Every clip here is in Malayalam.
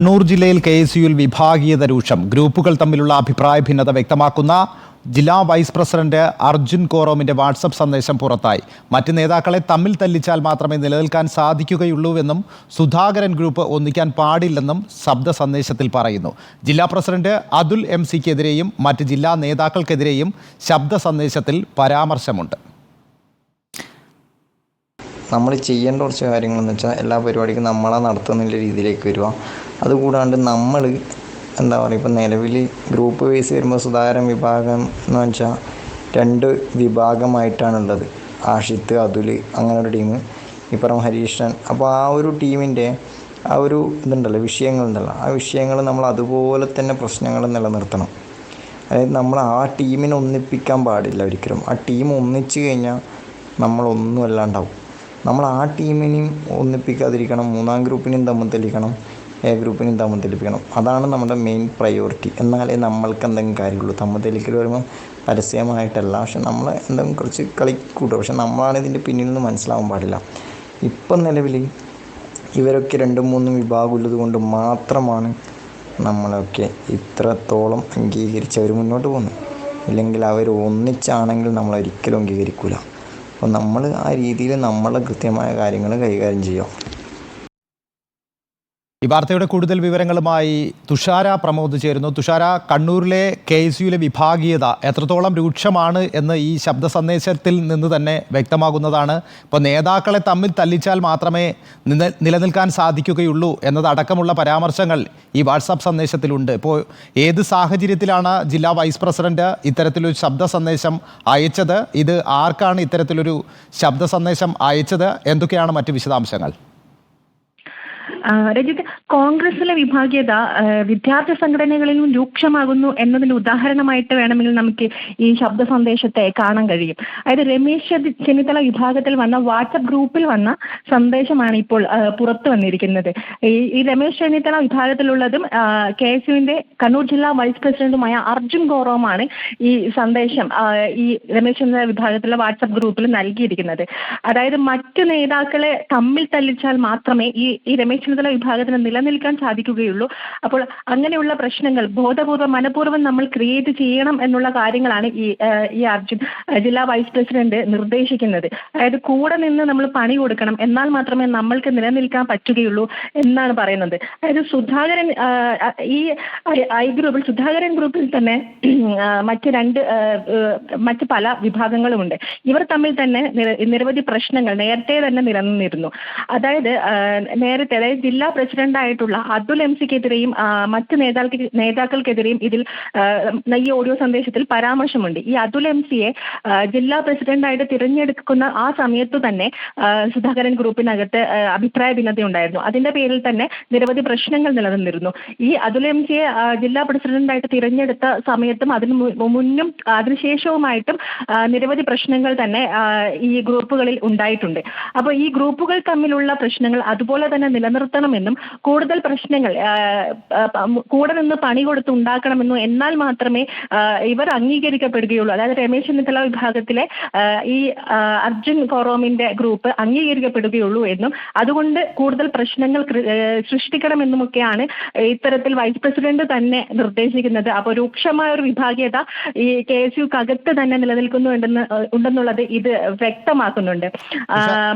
കണ്ണൂർ ജില്ലയിൽ KSUവിൽ വിഭാഗീയത രൂക്ഷം. ഗ്രൂപ്പുകൾ തമ്മിലുള്ള അഭിപ്രായ ഭിന്നത വ്യക്തമാക്കുന്ന ജില്ലാ വൈസ് പ്രസിഡന്റ് അർജുൻ കോറോമിന്റെ വാട്സപ്പ് സന്ദേശം പുറത്തായി. മറ്റ് നേതാക്കളെ തമ്മിൽ തല്ലിച്ചാൽ മാത്രമേ നിലനിൽക്കാൻ സാധിക്കുകയുള്ളൂവെന്നും സുധാകരൻ ഗ്രൂപ്പ് ഒന്നിക്കാൻ പാടില്ലെന്നും ശബ്ദ സന്ദേശത്തിൽ പറയുന്നു. ജില്ലാ പ്രസിഡന്റ് അതുൽ MC-ക്കെതിരെയും മറ്റ് ജില്ലാ നേതാക്കൾക്കെതിരെയും ശബ്ദ സന്ദേശത്തിൽ പരാമർശമുണ്ട്. നമ്മൾ ചെയ്യേണ്ട കുറച്ച് കാര്യങ്ങളെന്ന് വെച്ചാൽ എല്ലാ പരിപാടിക്കും നമ്മളെ നടത്തുന്ന രീതിയിലേക്ക് വരിക. അതുകൂടാണ്ട് നമ്മൾ എന്താ പറയുക, ഇപ്പോൾ നിലവിൽ ഗ്രൂപ്പ് വൈസ് വരുമ്പോൾ സുധാകരൻ വിഭാഗം എന്ന് വെച്ചാൽ 2 വിഭാഗമായിട്ടാണുള്ളത്. ആഷിത്ത്, അതുൽ, അങ്ങനെ ഒരു ടീം, ഇപ്പുറം ഹരീഷൻ. അപ്പോൾ ആ ഒരു ടീമിൻ്റെ ആ ഒരു ഇതുണ്ടല്ലോ, വിഷയങ്ങളുണ്ടല്ലോ, ആ വിഷയങ്ങൾ നമ്മൾ അതുപോലെ തന്നെ പ്രശ്നങ്ങൾ നിലനിർത്തണം. അതായത് നമ്മൾ ആ ടീമിനെ ഒന്നിപ്പിക്കാൻ പാടില്ല ഒരിക്കലും. ആ ടീം ഒന്നിച്ചു കഴിഞ്ഞാൽ നമ്മളൊന്നും അല്ലാണ്ടാവും. നമ്മൾ ആ ടീമിനെയും ഒന്നിപ്പിക്കാതിരിക്കണം, 3-ാം ഗ്രൂപ്പിനെയും തമ്മിൽ തെളിയിക്കണം, A ഗ്രൂപ്പിനെയും തമ്മിൽ തെളിയിക്കണം. അതാണ് നമ്മുടെ മെയിൻ പ്രയോറിറ്റി. എന്നാലേ നമ്മൾക്ക് എന്തെങ്കിലും കാര്യമുള്ളൂ. തമ്മിൽ തെളിക്കൽ വരുമ്പോൾ പരസ്യമായിട്ടല്ല, പക്ഷെ നമ്മൾ എന്തെങ്കിലും കുറച്ച് കളിക്കൂട്ടും. പക്ഷെ നമ്മളാണ് ഇതിൻ്റെ പിന്നിൽ നിന്ന് മനസ്സിലാവാൻ പാടില്ല. ഇപ്പം നിലവിൽ ഇവരൊക്കെ 2-3 വിഭാഗമുള്ളത് കൊണ്ട് മാത്രമാണ് നമ്മളൊക്കെ ഇത്രത്തോളം അംഗീകരിച്ചവർ മുന്നോട്ട് പോകുന്നത്. ഇല്ലെങ്കിൽ അവർ ഒന്നിച്ചാണെങ്കിൽ നമ്മളൊരിക്കലും അംഗീകരിക്കില്ല. അപ്പോൾ നമ്മൾ ആ രീതിയിൽ നമ്മളെ കൃത്യമായ കാര്യങ്ങൾ കൈകാര്യം ചെയ്യാം. ഈ വാർത്തയുടെ കൂടുതൽ വിവരങ്ങളുമായി തുഷാര പ്രമോദ് ചേരുന്നു. തുഷാര, കണ്ണൂരിലെ KSUവിലെ വിഭാഗീയത എത്രത്തോളം രൂക്ഷമാണ് എന്ന് ഈ ശബ്ദ സന്ദേശത്തിൽ നിന്ന് തന്നെ വ്യക്തമാകുന്നതാണ്. ഇപ്പോൾ നേതാക്കളെ തമ്മിൽ തല്ലിച്ചാൽ മാത്രമേ നിലനിൽക്കാൻ സാധിക്കുകയുള്ളൂ എന്നതടക്കമുള്ള പരാമർശങ്ങൾ ഈ വാട്സാപ്പ് സന്ദേശത്തിലുണ്ട്. ഇപ്പോൾ ഏത് സാഹചര്യത്തിലാണ് ജില്ലാ വൈസ് പ്രസിഡന്റ് ഇത്തരത്തിലൊരു ശബ്ദ സന്ദേശം അയച്ചത്? ഇത് ആർക്കാണ് ഇത്തരത്തിലൊരു ശബ്ദ സന്ദേശം അയച്ചത്? എന്തൊക്കെയാണ് മറ്റ് വിശദാംശങ്ങൾ? രജിത്ത്, കോൺഗ്രസിലെ വിഭാഗീയത വിദ്യാർത്ഥി സംഘടനകളിലും രൂക്ഷമാകുന്നു എന്നതിന് ഉദാഹരണമായിട്ട് വേണമെങ്കിൽ നമുക്ക് ഈ ശബ്ദ സന്ദേശത്തെ കാണാൻ കഴിയും. അതായത് രമേശ് ചെന്നിത്തല വിഭാഗത്തിൽ വന്ന വാട്സപ്പ് ഗ്രൂപ്പിൽ വന്ന സന്ദേശമാണ് ഇപ്പോൾ പുറത്തു വന്നിരിക്കുന്നത്. ഈ രമേശ് ചെന്നിത്തല വിഭാഗത്തിലുള്ളതും KSUവിന്റെ കണ്ണൂർ ജില്ലാ വൈസ് പ്രസിഡന്റുമായ അർജുൻ കോറോമാണ് ഈ സന്ദേശം ഈ രമേശ് ചെന്നിത്തല വിഭാഗത്തിലുള്ള വാട്സപ്പ് ഗ്രൂപ്പിൽ നൽകിയിരിക്കുന്നത്. അതായത് മറ്റു നേതാക്കളെ തമ്മിൽ തല്ലിച്ചാൽ മാത്രമേ ഈ രമേശ് ചെന്നിത്തല വിഭാഗത്തിന് നിലനിൽക്കാൻ സാധിക്കുകയുള്ളൂ. അപ്പോൾ അങ്ങനെയുള്ള പ്രശ്നങ്ങൾ ബോധപൂർവ്വം മനഃപൂർവ്വം നമ്മൾ ക്രിയേറ്റ് ചെയ്യണം എന്നുള്ള കാര്യങ്ങളാണ് ഈ അർജുൻ ജില്ലാ വൈസ് പ്രസിഡന്റ് നിർദ്ദേശിക്കുന്നത്. അതായത് കൂടെ നിന്ന് നമ്മൾ പണി കൊടുക്കണം, എന്നാൽ മാത്രമേ നമ്മൾക്ക് നിലനിൽക്കാൻ പറ്റുകയുള്ളൂ എന്നാണ് പറയുന്നത്. അതായത് സുധാകരൻ സുധാകരൻ ഗ്രൂപ്പിൽ തന്നെ മറ്റ് പല വിഭാഗങ്ങളുമുണ്ട്. ഇവർ തമ്മിൽ തന്നെ നിരവധി പ്രശ്നങ്ങൾ നേരത്തെ തന്നെ നിലനിന്നിരുന്നു. അതായത് ജില്ലാ പ്രസിഡന്റായിട്ടുള്ള അതുൽ MC-ക്കെതിരെയും മറ്റ് നേതാക്കൾക്കെതിരെയും ഇതിൽ ഈ ഓഡിയോ സന്ദേശത്തിൽ പരാമർശമുണ്ട്. ഈ അതുൽ MC-യെ ജില്ലാ പ്രസിഡന്റായിട്ട് തിരഞ്ഞെടുക്കുന്ന ആ സമയത്ത് തന്നെ സുധാകരൻ ഗ്രൂപ്പിനകത്ത് അഭിപ്രായ ഭിന്നതയുണ്ടായിരുന്നു. അതിന്റെ പേരിൽ തന്നെ നിരവധി പ്രശ്നങ്ങൾ നിലനിന്നിരുന്നു. ഈ അതുൽ MC-യെ ജില്ലാ പ്രസിഡന്റായിട്ട് തിരഞ്ഞെടുത്ത സമയത്തും അതിനു മുന്നും അതിനുശേഷവുമായിട്ടും നിരവധി പ്രശ്നങ്ങൾ തന്നെ ഈ ഗ്രൂപ്പുകളിൽ ഉണ്ടായിട്ടുണ്ട്. അപ്പോൾ ഈ ഗ്രൂപ്പുകൾ തമ്മിലുള്ള പ്രശ്നങ്ങൾ അതുപോലെ തന്നെ നിലനിർത്തണമെന്നും കൂടുതൽ പ്രശ്നങ്ങൾ കൂടെ നിന്ന് പണി കൊടുത്ത് ഉണ്ടാക്കണമെന്നും, എന്നാൽ മാത്രമേ ഇവർ അംഗീകരിക്കപ്പെടുകയുള്ളൂ. അതായത് രമേശ് ചെന്നിത്തല വിഭാഗത്തിലെ ഈ അർജുൻ കോറോമിന്റെ ഗ്രൂപ്പ് അംഗീകരിക്കപ്പെടുകയുള്ളൂ എന്നും അതുകൊണ്ട് കൂടുതൽ പ്രശ്നങ്ങൾ സൃഷ്ടിക്കണമെന്നുമൊക്കെയാണ് ഇത്തരത്തിൽ വൈസ് പ്രസിഡന്റ് തന്നെ നിർദ്ദേശിക്കുന്നത്. അപ്പോൾ രൂക്ഷമായ ഒരു വിഭാഗീയത ഈ KSUക്കകത്ത് തന്നെ ഉണ്ടെന്നുള്ളത് ഇത് വ്യക്തമാക്കുന്നുണ്ട്.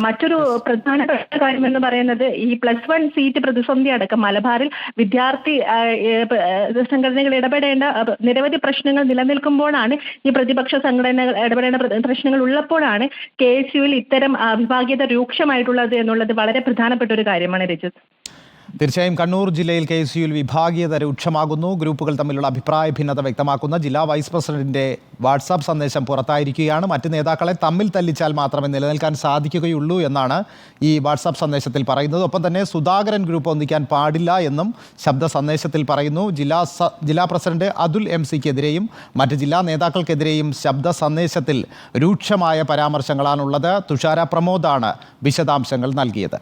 മറ്റൊരു പ്രധാനപ്പെട്ട കാര്യം എന്ന് പറയുന്നത് ഈ +1 സീറ്റ് പ്രതിസന്ധി അടക്കം മലബാറിൽ വിദ്യാർത്ഥി സംഘടനകൾ ഇടപെടേണ്ട നിരവധി പ്രശ്നങ്ങൾ നിലനിൽക്കുമ്പോഴാണ്, ഈ പ്രതിപക്ഷ സംഘടനകൾ ഇടപെടേണ്ട പ്രശ്നങ്ങൾ ഉള്ളപ്പോഴാണ് KSUവിൽ ഇത്തരം വിഭാഗീയത രൂക്ഷമായിട്ടുള്ളത് എന്നുള്ളത് വളരെ പ്രധാനപ്പെട്ട ഒരു കാര്യമാണ് രജിത്. തീർച്ചയായും കണ്ണൂർ ജില്ലയിൽ KSUവിൽ വിഭാഗീയത രൂക്ഷമാകുന്നു. ഗ്രൂപ്പുകൾ തമ്മിലുള്ള അഭിപ്രായ ഭിന്നത വ്യക്തമാക്കുന്ന ജില്ലാ വൈസ് പ്രസിഡന്റിന്റെ വാട്സാപ്പ് സന്ദേശം പുറത്തായിരിക്കുകയാണ്. മറ്റ് നേതാക്കളെ തമ്മിൽ തല്ലിച്ചാൽ മാത്രമേ നിലനിൽക്കാൻ സാധിക്കുകയുള്ളൂ എന്നാണ് ഈ വാട്സാപ്പ് സന്ദേശത്തിൽ പറയുന്നത്. ഒപ്പം തന്നെ സുധാകരൻ ഗ്രൂപ്പ് ഒന്നിക്കാൻ പാടില്ല എന്നും ശബ്ദ സന്ദേശത്തിൽ പറയുന്നു. ജില്ലാ പ്രസിഡന്റ് അതുൽ MC-ക്കെതിരെയും മറ്റ് ജില്ലാ നേതാക്കൾക്കെതിരെയും ശബ്ദ സന്ദേശത്തിൽ രൂക്ഷമായ പരാമർശങ്ങളാണുള്ളത്. തുഷാര പ്രമോദാണ് വിശദാംശങ്ങൾ നൽകിയത്.